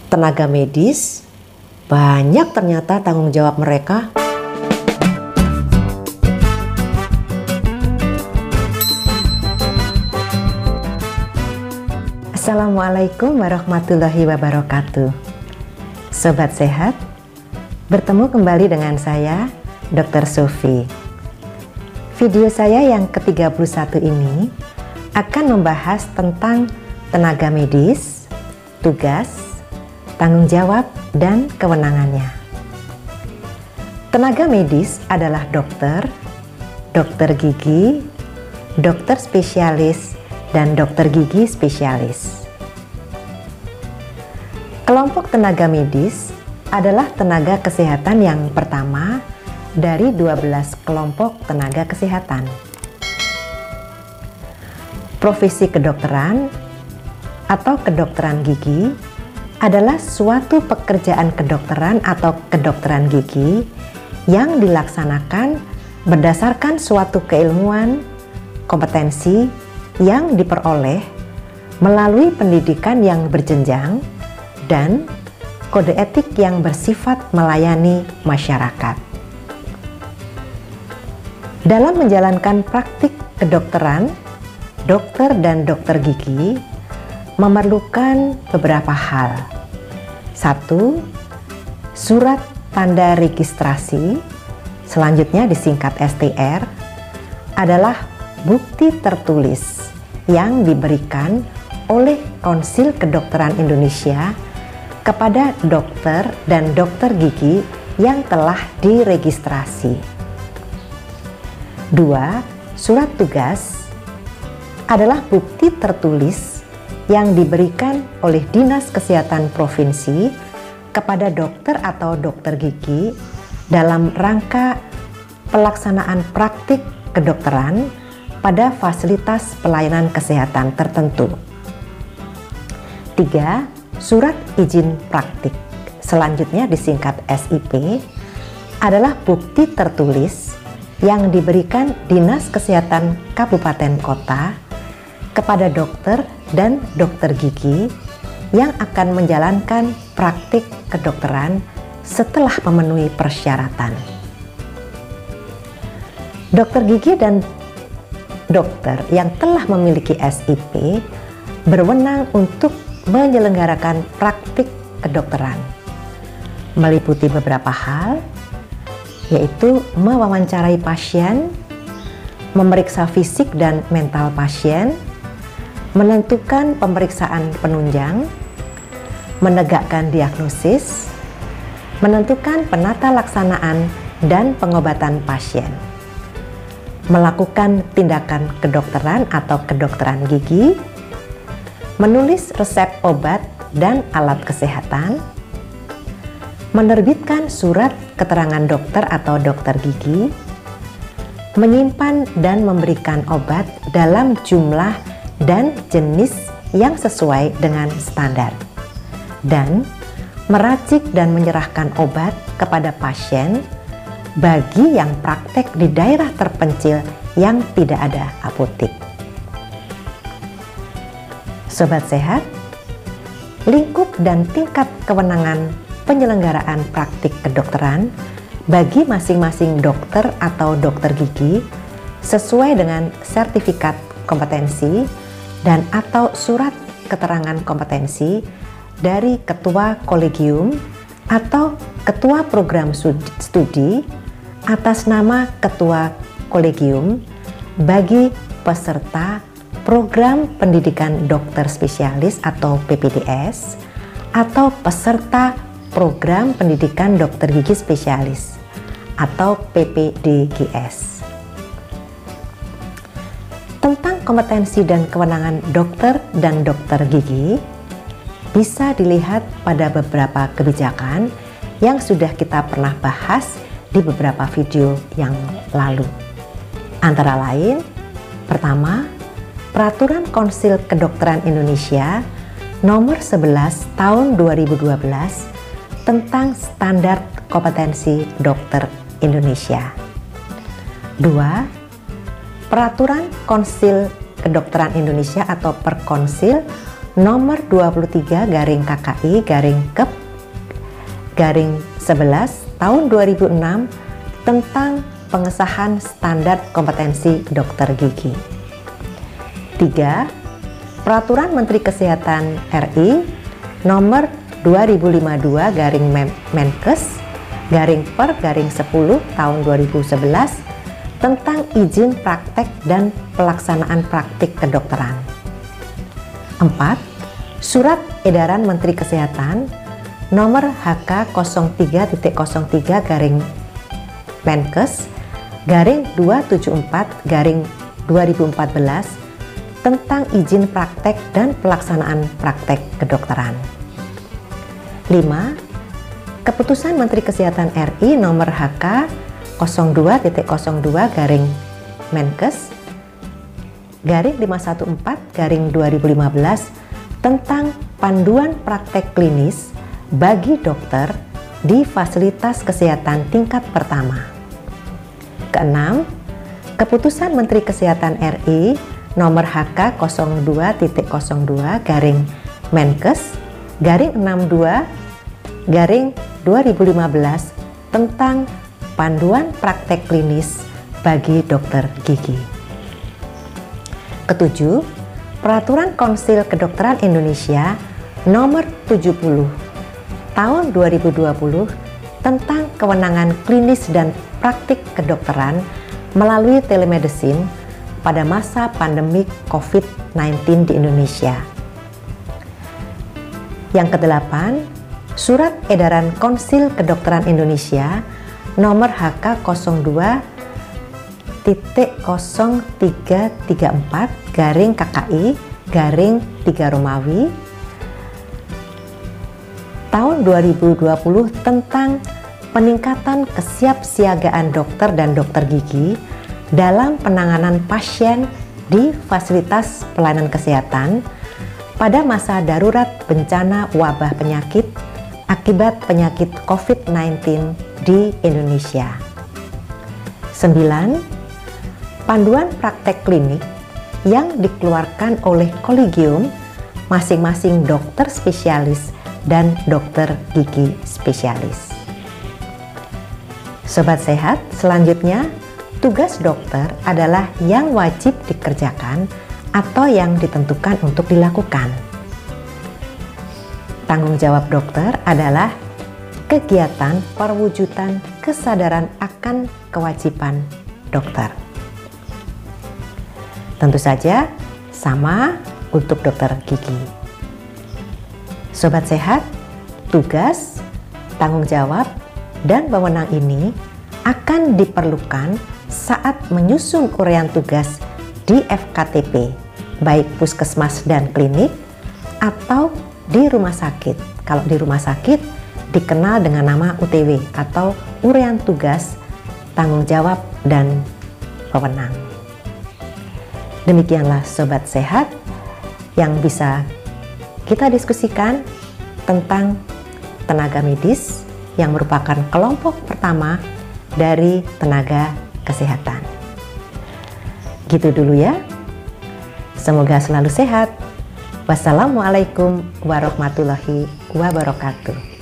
tenaga medis, banyak ternyata tanggung jawab mereka. Assalamualaikum warahmatullahi wabarakatuh. Sobat sehat, bertemu kembali dengan saya, Dr. Sofi. Video saya yang ke-31 ini akan membahas tentang tenaga medis, tugas, tanggung jawab, dan kewenangannya. Tenaga medis adalah dokter, dokter gigi, dokter spesialis, dan dokter gigi spesialis. Kelompok tenaga medis adalah tenaga kesehatan yang pertama dari 12 kelompok tenaga kesehatan. Profesi kedokteran atau kedokteran gigi adalah suatu pekerjaan kedokteran atau kedokteran gigi yang dilaksanakan berdasarkan suatu keilmuan, kompetensi yang diperoleh melalui pendidikan yang berjenjang dan kode etik yang bersifat melayani masyarakat. Dalam menjalankan praktik kedokteran, dokter dan dokter gigi memerlukan beberapa hal. 1. Surat tanda registrasi, selanjutnya disingkat STR, adalah bukti tertulis yang diberikan oleh Konsil Kedokteran Indonesia kepada dokter dan dokter gigi yang telah diregistrasi. 2. Surat tugas adalah bukti tertulis yang diberikan oleh Dinas Kesehatan Provinsi kepada dokter atau dokter gigi dalam rangka pelaksanaan praktik kedokteran pada fasilitas pelayanan kesehatan tertentu. 3. Surat izin praktik, selanjutnya disingkat SIP, adalah bukti tertulis yang diberikan Dinas Kesehatan Kabupaten Kota kepada dokter dan dokter gigi yang akan menjalankan praktik kedokteran setelah memenuhi persyaratan. Dokter gigi dan dokter yang telah memiliki SIP berwenang untuk menyelenggarakan praktik kedokteran, meliputi beberapa hal, yaitu mewawancarai pasien, memeriksa fisik dan mental pasien, menentukan pemeriksaan penunjang, menegakkan diagnosis, menentukan penata laksanaan dan pengobatan pasien, melakukan tindakan kedokteran atau kedokteran gigi, menulis resep obat dan alat kesehatan, menerbitkan surat keterangan dokter atau dokter gigi, menyimpan dan memberikan obat dalam jumlah dan jenis yang sesuai dengan standar, dan meracik dan menyerahkan obat kepada pasien bagi yang praktek di daerah terpencil yang tidak ada apotek. Sobat sehat, lingkup dan tingkat kewenangan penyelenggaraan praktik kedokteran bagi masing-masing dokter atau dokter gigi sesuai dengan sertifikat kompetensi dan atau surat keterangan kompetensi dari ketua kolegium atau ketua program studi atas nama ketua kolegium bagi peserta program pendidikan dokter spesialis atau PPDS atau peserta program pendidikan dokter gigi spesialis atau PPDGS. Tentang kompetensi dan kewenangan dokter dan dokter gigi bisa dilihat pada beberapa kebijakan yang sudah kita pernah bahas di beberapa video yang lalu. Antara lain, pertama, Peraturan Konsil Kedokteran Indonesia Nomor 11 Tahun 2012 tentang Standar Kompetensi Dokter Indonesia. 2. Peraturan Konsil Kedokteran Indonesia atau Perkonsil nomor 23 garing KKI garing Kep garing 11 tahun 2006 tentang pengesahan standar kompetensi dokter gigi. 3. Peraturan Menteri Kesehatan RI nomor 2052 garing Menkes garing per garing 10 tahun 2011 tentang izin praktek dan pelaksanaan praktik kedokteran. 4. Surat Edaran Menteri Kesehatan nomor HK 03.03 garing Menkes garing 274 garing 2014 tentang izin praktek dan pelaksanaan praktek kedokteran. 5. Keputusan Menteri Kesehatan RI nomor HK 02.02 garing Menkes garing 514 garing 2015 tentang panduan praktek klinis bagi dokter di fasilitas kesehatan tingkat pertama. Keenam, Keputusan Menteri Kesehatan RI nomor HK 02.02 garing Menkes garing 62 garing 2015 tentang panduan praktek klinis bagi dokter gigi. Ketujuh, Peraturan Konsil Kedokteran Indonesia nomor 70 tahun 2020 tentang kewenangan klinis dan praktik kedokteran melalui telemedicine pada masa pandemi COVID-19 di Indonesia. Yang kedelapan, Surat Edaran Konsil Kedokteran Indonesia nomor HK 02.0334 garing KKI garing 3 Romawi tahun 2020 tentang peningkatan kesiapsiagaan dokter dan dokter gigi dalam penanganan pasien di fasilitas pelayanan kesehatan pada masa darurat bencana wabah penyakit akibat penyakit COVID-19 di Indonesia. 9. Panduan praktek klinik yang dikeluarkan oleh kolegium masing-masing dokter spesialis dan dokter gigi spesialis. Sobat sehat, selanjutnya tugas dokter adalah yang wajib dikerjakan atau yang ditentukan untuk dilakukan. Tanggung jawab dokter adalah kegiatan perwujudan kesadaran akan kewajiban dokter. Tentu saja sama untuk dokter gigi. Sobat sehat, tugas, tanggung jawab, dan wewenang ini akan diperlukan saat menyusun uraian tugas di FKTP, baik puskesmas dan klinik, atau di rumah sakit. Kalau di rumah sakit, dikenal dengan nama UTW atau uraian tugas, tanggung jawab, dan wewenang. Demikianlah Sobat Sehat yang bisa kita diskusikan tentang tenaga medis yang merupakan kelompok pertama dari tenaga kesehatan. Gitu dulu ya. Semoga selalu sehat. Wassalamualaikum warahmatullahi wabarakatuh.